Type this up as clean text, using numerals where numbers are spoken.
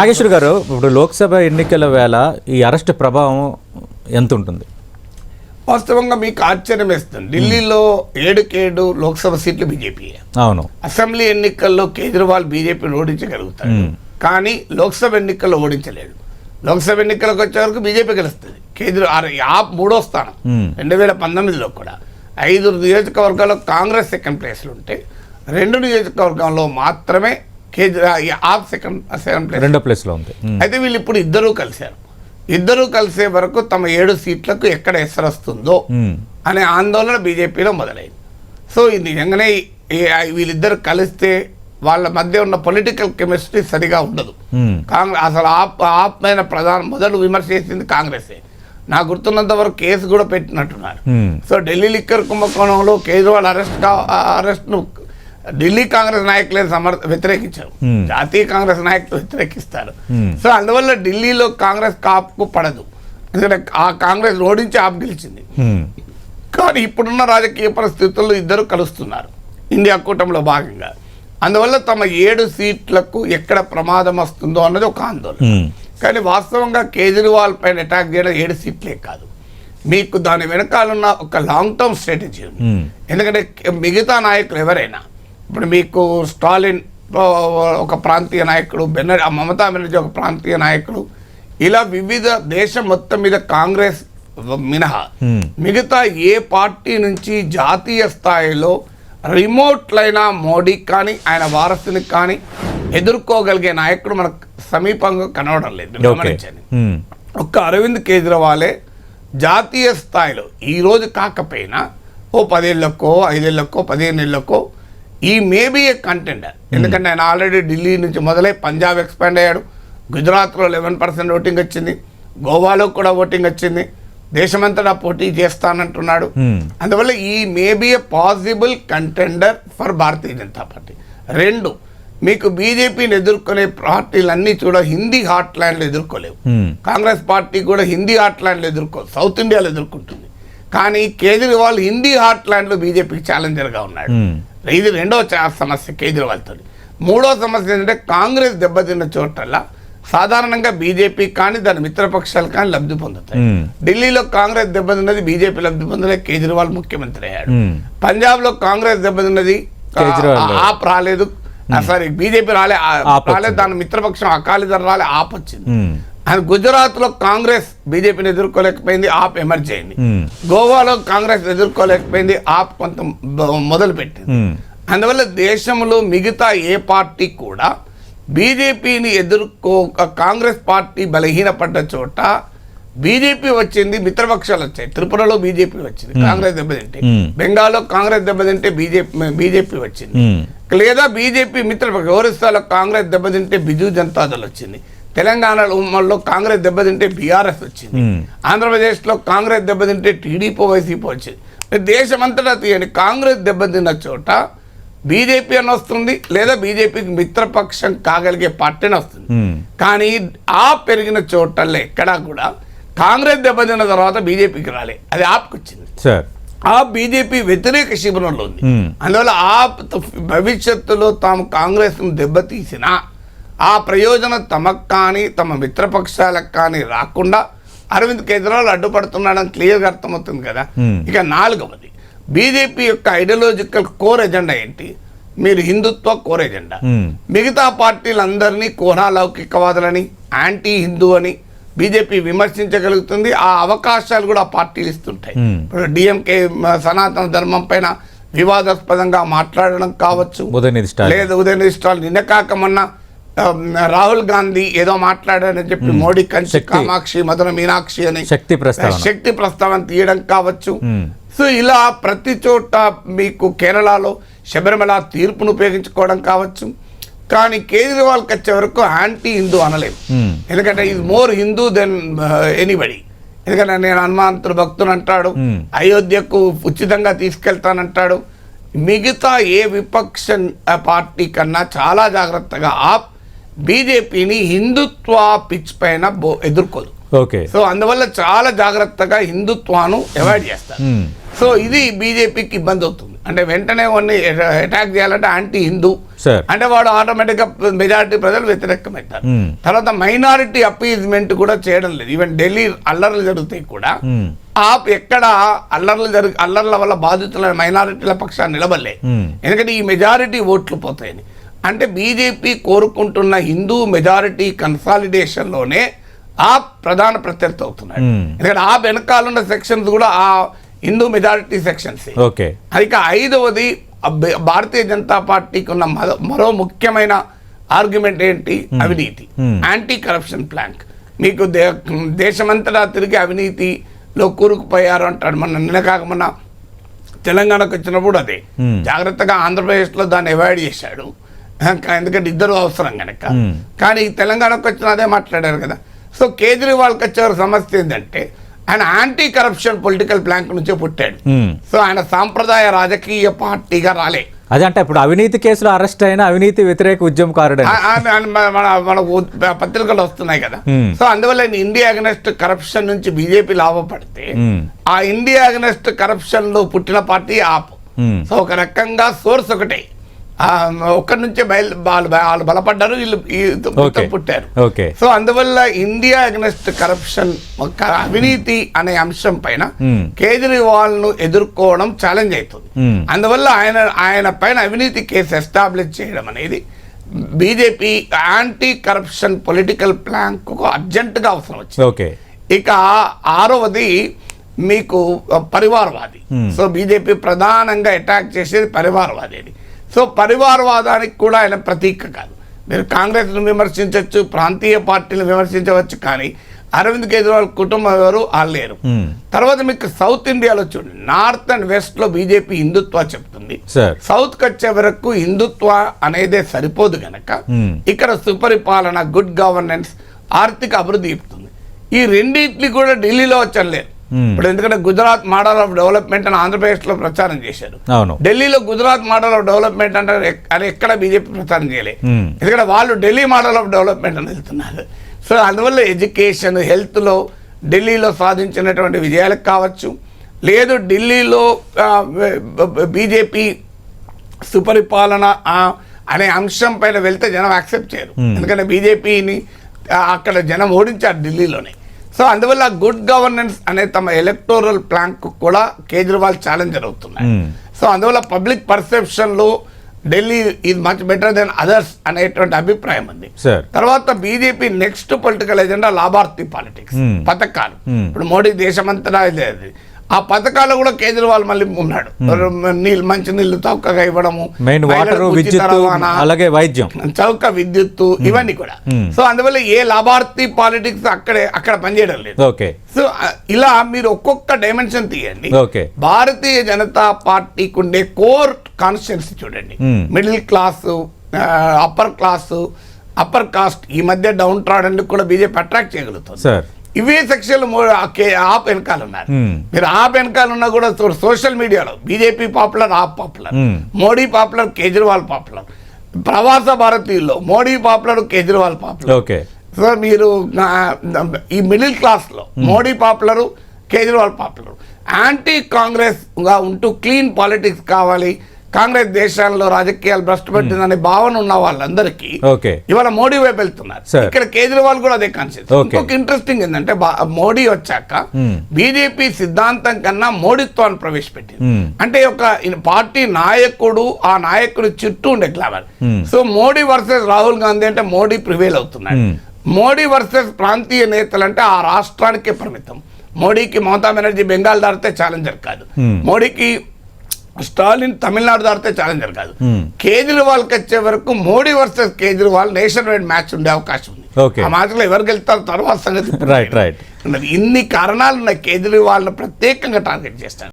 నాగేశ్వర్ గారు, ఇప్పుడు లోక్సభ ఎన్నికల వేళ ఈ అరెస్ట్ ప్రభావం ఎంత ఉంటుంది? వాస్తవంగా మీకు ఆశ్చర్యం వేస్తుంది. ఢిల్లీలో 7 లోక్సభ సీట్లు బీజేపీ. అవును. అసెంబ్లీ ఎన్నికల్లో కేజ్రీవాల్ బీజేపీని ఓడించగలుగుతాడు, కానీ లోక్సభ ఎన్నికల్లో ఓడించలేడు. లోక్సభ ఎన్నికలకు వచ్చే వరకు బీజేపీ గెలుస్తుంది. కేజ్రీవాల్ ఆప్ 3వ స్థానం 2019లో కూడా 5 నియోజకవర్గాల్లో కాంగ్రెస్ సెకండ్ ప్లేస్లో ఉంటే 2 నియోజకవర్గంలో మాత్రమే ఆప్ సెకండ్ ప్లేస్ 2వ ప్లేస్లో ఉంది. అయితే వీళ్ళు ఇప్పుడు ఇద్దరూ కలిసే వరకు తమ 7 సీట్లకు ఎక్కడ ఎసరు వస్తుందో అనే ఆందోళన బీజేపీలో మొదలైంది. సో ఇది నిజంగానే వీళ్ళిద్దరు కలిస్తే వాళ్ళ మధ్య ఉన్న పొలిటికల్ కెమిస్ట్రీ సరిగా ఉండదు. కాంగ్రెస్ అసలు ఆప్ పైన మొదలు విమర్శ చేసింది కాంగ్రెసే. నాకు గుర్తున్నంత వరకు కేసు కూడా పెట్టినట్టున్నారు. సో ఢిల్లీ లిక్కర్ కుంభకోణంలో కేజ్రీవాల్ అరెస్ట్ను ఢిల్లీ కాంగ్రెస్ నాయకులే వ్యతిరేకించారు, జాతీయ కాంగ్రెస్ నాయకులు వ్యతిరేకిస్తారు. సో అందువల్ల ఢిల్లీలో కాంగ్రెస్ ఆప్కు పడదు, ఎందుకంటే ఆ కాంగ్రెస్ ఓడించి ఆప్ గెలిచింది. కానీ ఇప్పుడున్న రాజకీయ పరిస్థితుల్లో ఇద్దరు కలుస్తున్నారు ఇండియా కూటమిలో భాగంగా. అందువల్ల తమ 7 సీట్లకు ఎక్కడ ప్రమాదం వస్తుందో అన్నది ఒక ఆందోళన. కానీ వాస్తవంగా కేజ్రీవాల్ పైన అటాక్ చేయడం 7 సీట్లే కాదు, మీకు దాని వెనకాలన్న ఒక లాంగ్ టర్మ్ స్ట్రాటజీ ఉంది. ఎందుకంటే మిగతా నాయకులు ఎవరైనా, ఇప్పుడు మీకు స్టాలిన్ ఒక ప్రాంతీయ నాయకుడు, మమతా బెనర్జీ ఒక ప్రాంతీయ నాయకుడు, ఇలా వివిధ దేశం మొత్తం మీద కాంగ్రెస్ మినహా మిగతా ఏ పార్టీ నుంచి జాతీయ స్థాయిలో రిమోట్లైనా మోడీ కానీ ఆయన వారసుని కానీ ఎదుర్కోగలిగే నాయకుడు మనకు సమీపంగా కనవడం లేదు. గమనించండి, ఒక్క అరవింద్ కేజ్రీవాలే జాతీయ స్థాయిలో ఈరోజు కాకపోయినా ఓ 10 ఏళ్లకో 5 ఏళ్లకో 15 ఏళ్లకో ఈ మేబీ ఏ కంటెండర్. ఎందుకంటే ఆయన ఆల్రెడీ ఢిల్లీ నుంచి మొదలై పంజాబ్ ఎక్స్పాండ్ అయ్యాడు, గుజరాత్లో 11% ఓటింగ్ వచ్చింది, గోవాలో కూడా ఓటింగ్ వచ్చింది, దేశమంతటా పోటీ చేస్తానంటున్నాడు. అందువల్ల ఈ maybe a possible contender for Bharatiya Janata party. 2, మీకు బీజేపీని ఎదుర్కొనే పార్టీలన్నీ కూడా హిందీ హాట్ ల్యాండ్లు ఎదుర్కోలేవు. కాంగ్రెస్ పార్టీ కూడా హిందీ హాట్ ల్యాండ్లు సౌత్ ఇండియాలో ఎదుర్కొంటుంది. కానీ కేజ్రీవాల్ హిందీ హాట్ ల్యాండ్లో బీజేపీకి ఛాలెంజర్గా ఉన్నాడు. ఇది 2వ సమస్య కేజ్రీవాల్తో. 3వ సమస్య ఏంటంటే కాంగ్రెస్ దెబ్బతిన్న చోటల్లా సాధారణంగా బీజేపీ కానీ దాని మిత్రపక్షాలు కానీ లబ్ధి పొందుతాయి. ఢిల్లీలో కాంగ్రెస్ దెబ్బతిన్నది, బీజేపీ లబ్ధి పొందలే, కేజ్రీవాల్ ముఖ్యమంత్రి అయ్యాడు. పంజాబ్ లో కాంగ్రెస్ దెబ్బతిన్నది, ఆప్ రాలేదు, సారీ బీజేపీ రాలేదు, దాని మిత్రపక్షం అకాలీదళ్ రాలే, ఆప్ వచ్చింది. గుజరాత్ లో కాంగ్రెస్ బీజేపీని ఎదుర్కోలేకపోయింది, ఆప్ ఎమర్జ్ అయింది. గోవాలో కాంగ్రెస్ ఎదుర్కోలేకపోయింది, ఆప్ కొంత మొదలు పెట్టింది. అందువల్ల దేశంలో మిగతా ఏ పార్టీ కూడా బీజేపీని కాంగ్రెస్ పార్టీ బలహీనపడ్డ చోట బీజేపీ వచ్చింది, మిత్రపక్షాలు వచ్చాయి. త్రిపురలో బీజేపీ వచ్చింది, కాంగ్రెస్ దెబ్బతింటే. బెంగాల్లో కాంగ్రెస్ దెబ్బతింటే బీజేపీ వచ్చింది, లేదా బీజేపీ మిత్రపక్షం. ఒరిస్సాలో కాంగ్రెస్ దెబ్బతింటే బిజు జనతాదళ్ వచ్చింది, తెలంగాణలో కాంగ్రెస్ దెబ్బతింటే బీఆర్ఎస్ వచ్చింది, ఆంధ్రప్రదేశ్లో కాంగ్రెస్ దెబ్బతింటే టీడీపీ వైసీపీ వచ్చింది. దేశమంతటా తీయండి, కాంగ్రెస్ దెబ్బతిన్న చోట బీజేపీ అని వస్తుంది, లేదా బీజేపీకి మిత్రపక్షం కాగలిగే పార్టీ అని వస్తుంది. కానీ ఆ పెరిగిన చోటల్లో ఎక్కడా కూడా కాంగ్రెస్ దెబ్బతిన్న తర్వాత బీజేపీకి రాలే, అది ఆప్కి వచ్చింది. ఆ బీజేపీ వ్యతిరేక శిబిరంలో ఉంది. అందువల్ల ఆప్ భవిష్యత్తులో తాము కాంగ్రెస్ దెబ్బతీసినా ఆ ప్రయోజనం తమకు కానీ తమ మిత్రపక్షాలకు కానీ రాకుండా అరవింద్ కేజ్రీవాల్ అడ్డుపడుతున్నాడని క్లియర్గా అర్థమవుతుంది కదా. ఇక 4వది, బీజేపీ యొక్క ఐడియాలజికల్ కోర్ ఎజెండా ఏంటి? మీరు హిందుత్వ కోర్ ఎజెండా. మిగతా పార్టీలందరినీ కోనా లౌకికవాదులని, యాంటీ హిందూ అని బీజేపీ విమర్శించగలుగుతుంది. ఆ అవకాశాలు కూడా ఆ పార్టీలు ఇస్తుంటాయి. ఇప్పుడు డిఎంకే సనాతన ధర్మం పైన వివాదాస్పదంగా మాట్లాడడం కావచ్చు, లేదా ఉదయనిధి స్టాలిన్ నిన్న కాకమన్నా రాహుల్ గాంధీ ఏదో మాట్లాడారని చెప్పి మోడీ కంచి కామాక్షి మధుర మీనాక్షి అని శక్తి ప్రస్తావన తీయడం కావచ్చు. సో ఇలా ప్రతి చోట మీకు కేరళలో శబరిమల తీర్పును ఉపయోగించుకోవడం కావచ్చు. కానీ కేజ్రీవాల్కి వచ్చే వరకు యాంటీ హిందూ అనలేము, ఎందుకంటే is more Hindu than anybody. ఎందుకంటే నేను హనుమంతుడు భక్తుడు అంటాడు, అయోధ్యకు ఉచితంగా తీసుకెళ్తానంటాడు. మిగతా ఏ విపక్ష పార్టీ కన్నా చాలా జాగ్రత్తగా ఆప్ బీజేపీని హిందుత్వ పిచ్ పైన ఎదుర్కోదు. సో అందువల్ల చాలా జాగ్రత్తగా హిందుత్వాను అవాయిడ్ చేస్తారు. సో ఇది బీజేపీకి ఇబ్బంది అవుతుంది. అంటే వెంటనే వాడిని అటాక్ చేయాలంటే యాంటీ హిందూ, సార్ అంటే వాడు ఆటోమేటిక్గా మెజారిటీ ప్రజలు వ్యతిరేకమవుతారు. తర్వాత మైనారిటీ అపీజ్మెంట్ కూడా చేయడం లేదు. ఈవెన్ ఢిల్లీ అల్లర్లు జరుగుతాయి కూడా ఆప్ ఎక్కడ అల్లర్ల వల్ల బాధితులైన మైనారిటీల పక్షాన్ని నిలబడలే, ఎందుకంటే ఈ మెజారిటీ ఓట్లు పోతాయని. అంటే బీజేపీ కోరుకుంటున్న హిందూ మెజారిటీ కన్సాలిడేషన్లోనే ఆ ప్రధాన ప్రత్యర్థి అవుతున్నాడు. ఎందుకంటే ఆ వెనకాలన్న సెక్షన్స్ కూడా ఆ హిందూ మెజారిటీ సెక్షన్స్. ఓకే, ఇక ఐదవది భారతీయ జనతా పార్టీకి ఉన్న మరో ముఖ్యమైన ఆర్గ్యుమెంట్ ఏంటి? అవినీతి, యాంటీ కరప్షన్ ప్లాంక్. మీకు దేశమంతటా తిరిగి అవినీతిలో కూరుకుపోయారు అంటాడు. నిన్న కాక మొన్న తెలంగాణకు వచ్చినప్పుడు అదే జాగ్రత్తగా ఆంధ్రప్రదేశ్లో దాన్ని అవాయిడ్ చేశాడు, ఎందుకంటే ఇద్దరు అవసరం కనుక. కానీ తెలంగాణకు వచ్చిన అదే మాట్లాడారు కదా. సో కేజ్రీవాల్కి వచ్చే సమస్య ఏంటంటే ఆయన యాంటీ కరప్షన్ పొలిటికల్ ప్లాంక్ నుంచే పుట్టాడు. సో ఆయన సాంప్రదాయ రాజకీయ పార్టీగా రాలే. అదే అంటే ఇప్పుడు అవినీతి కేసులో అరెస్ట్ అయిన అవినీతి వ్యతిరేక ఉద్యమకారుడు మనకు పత్రికలు వస్తున్నాయి కదా. సో అందువల్ల ఇండియా అగెనెస్ట్ కరప్షన్ నుంచి బీజేపీ లాభపడితే ఆ ఇండియా అగెనెస్ట్ కరప్షన్ లో పుట్టిన పార్టీ ఆప్. సో ఒక రకంగా సోర్స్ ఒకటే, ఒక్కడి నుంచే వాళ్ళు బలపడ్డారు, వీళ్ళు పుట్టారు. సో అందువల్ల ఇండియా అగెనెస్ట్ కరప్షన్ అవినీతి అనే అంశం పైన కేజ్రీవాల్ ను ఎదుర్కోవడం ఛాలెంజ్ అవుతుంది. అందువల్ల ఆయన పైన అవినీతి కేసు ఎస్టాబ్లిష్ చేయడం అనేది BJP anti corruption political plank urgent గా అవసరం వచ్చింది. ఇక ఆరవది మీకు పరివారవాది. సో బీజేపీ ప్రధానంగా అటాక్ చేసేది పరివారవాది. సో పరివారవాదానికి కూడా ఆయన ప్రతీక కాదు. మీరు కాంగ్రెస్ను విమర్శించవచ్చు, ప్రాంతీయ పార్టీలు విమర్శించవచ్చు, కానీ అరవింద్ కేజ్రీవాల్ కుటుంబం ఎవరు లేరు. తర్వాత మీకు సౌత్ ఇండియాలో చూడండి, నార్త్ అండ్ వెస్ట్ లో బీజేపీ హిందుత్వ చెప్తుంది, సౌత్ కి వచ్చే వరకు హిందుత్వ అనేదే సరిపోదు గనక ఇక్కడ సుపరిపాలన, గుడ్ గవర్నెన్స్, ఆర్థిక అభివృద్ధి చెప్తుంది. ఈ రెండింటిని కూడా ఢిల్లీలో వచ్చలేరు. ఇప్పుడు ఎందుకంటే గుజరాత్ మోడల్ ఆఫ్ డెవలప్మెంట్ అని ఆంధ్రప్రదేశ్ లో ప్రచారం చేశారు. ఢిల్లీలో గుజరాత్ మోడల్ ఆఫ్ డెవలప్మెంట్ అంటే అది ఎక్కడ బీజేపీ ప్రచారం చేయలేదు, ఎందుకంటే వాళ్ళు ఢిల్లీ మోడల్ ఆఫ్ డెవలప్మెంట్ అని వెళ్తున్నారు. సో అందువల్ల ఎడ్యుకేషన్, హెల్త్ లో ఢిల్లీలో సాధించినటువంటి విజయాలకు కావచ్చు, లేదు ఢిల్లీలో బీజేపీ సుపరిపాలన అనే అంశం పైన వెళ్తే జనం యాక్సెప్ట్ చేయరు, ఎందుకంటే బీజేపీని అక్కడ జనం ఓడించారు ఢిల్లీలోనే. సో అందువల్ల గుడ్ గవర్నెన్స్ అనే తమ ఎలక్టోరల్ ప్లాంక్ కూడా కేజ్రీవాల్ ఛాలెంజర్ అవుతున్నాయి. సో అందువల్ల పబ్లిక్ పర్సెప్షన్ లో Delhi is much better than others అనేటువంటి అభిప్రాయం ఉంది. తర్వాత బీజేపీ నెక్స్ట్ పొలిటికల్ ఎజెండా లాభార్థి పాలిటిక్స్, పథకాలు. ఇప్పుడు మోడీ దేశమంతటా ఆ పథకాలు కూడా కేజ్రీవాల్ మళ్ళీ ఉన్నాడు. మంచి నీళ్లు చౌకగా ఇవ్వడము, అలాగే వైద్యం, చౌక విద్యుత్తు, ఇవన్నీ కూడా. సో అందువల్ల ఏ లాభార్థి పాలిటిక్స్ అక్కడ పనిచేయడం లేదు. సో ఇలా మీరు ఒక్కొక్క డైమెన్షన్ తీయండి. భారతీయ జనతా పార్టీకి ఉండే కోర్ కాన్స్టిట్యున్సీ చూడండి, middle class, upper class, upper caste, ఈ మధ్య డౌన్ ట్రాడెన్ కూడా బీజేపీ అట్రాక్ట్ చేయగలుగుతుంది. ఇవే సెక్షన్లు ఆప్ వెనకాల ఉన్నారు. మీరు ఆప్ వెనకాల ఉన్నా కూడా సోషల్ మీడియాలో BJP popular, AAP popular, Modi popular, Kejriwal popular, ప్రవాస భారతీయుల్లో Modi popular, Kejriwal popular. So మీరు ఈ మిడిల్ క్లాస్ లో Modi popular, Kejriwal popular. Anti Congress గా ఉంటూ క్లీన్ పాలిటిక్స్ కావాలి, కాంగ్రెస్ దేశాల్లో రాజకీయాలు భ్రష్టు పెట్టిందనే భావన ఉన్న వాళ్ళందరికీ ఇవాళ మోడీ వైపు వెళ్తున్నారు. ఇక్కడ కేజ్రీవాల్ కూడా అదే కాన్సెప్ట్. ఇంకొక ఇంట్రెస్టింగ్ ఏంటంటే మోడీ వచ్చాక బీజేపీ సిద్ధాంతం కన్నా మోడీత్వాన్ని ప్రవేశపెట్టింది. అంటే ఒక పార్టీ నాయకుడు, ఆ నాయకుడి చుట్టూ ఉండే glamour. So Modi versus Rahul Gandhi అంటే మోడీ ప్రివేల్ అవుతున్నాడు. మోడీ వర్సెస్ ప్రాంతీయ నేతలు అంటే ఆ రాష్ట్రానికే పరిమితం. మోడీకి మమతా బెనర్జీ బెంగాల్ దాటితే ఛాలెంజర్ కాదు, మోడీకి స్టాలిన్ తమిళనాడు దాటితే ఛాలెంజర్ కాదు. కేజ్రీవాల్ కి వచ్చే వరకు Modi versus Kejriwal nation wide match ఉండే అవకాశం ఉంది. ఆ మ్యాచ్ లో ఎవరు గెలుస్తారు తర్వాత సంగతి. ఇన్ని కారణాలు కేజ్రీవాల్ ను ప్రత్యేకంగా టార్గెట్ చేస్తారు.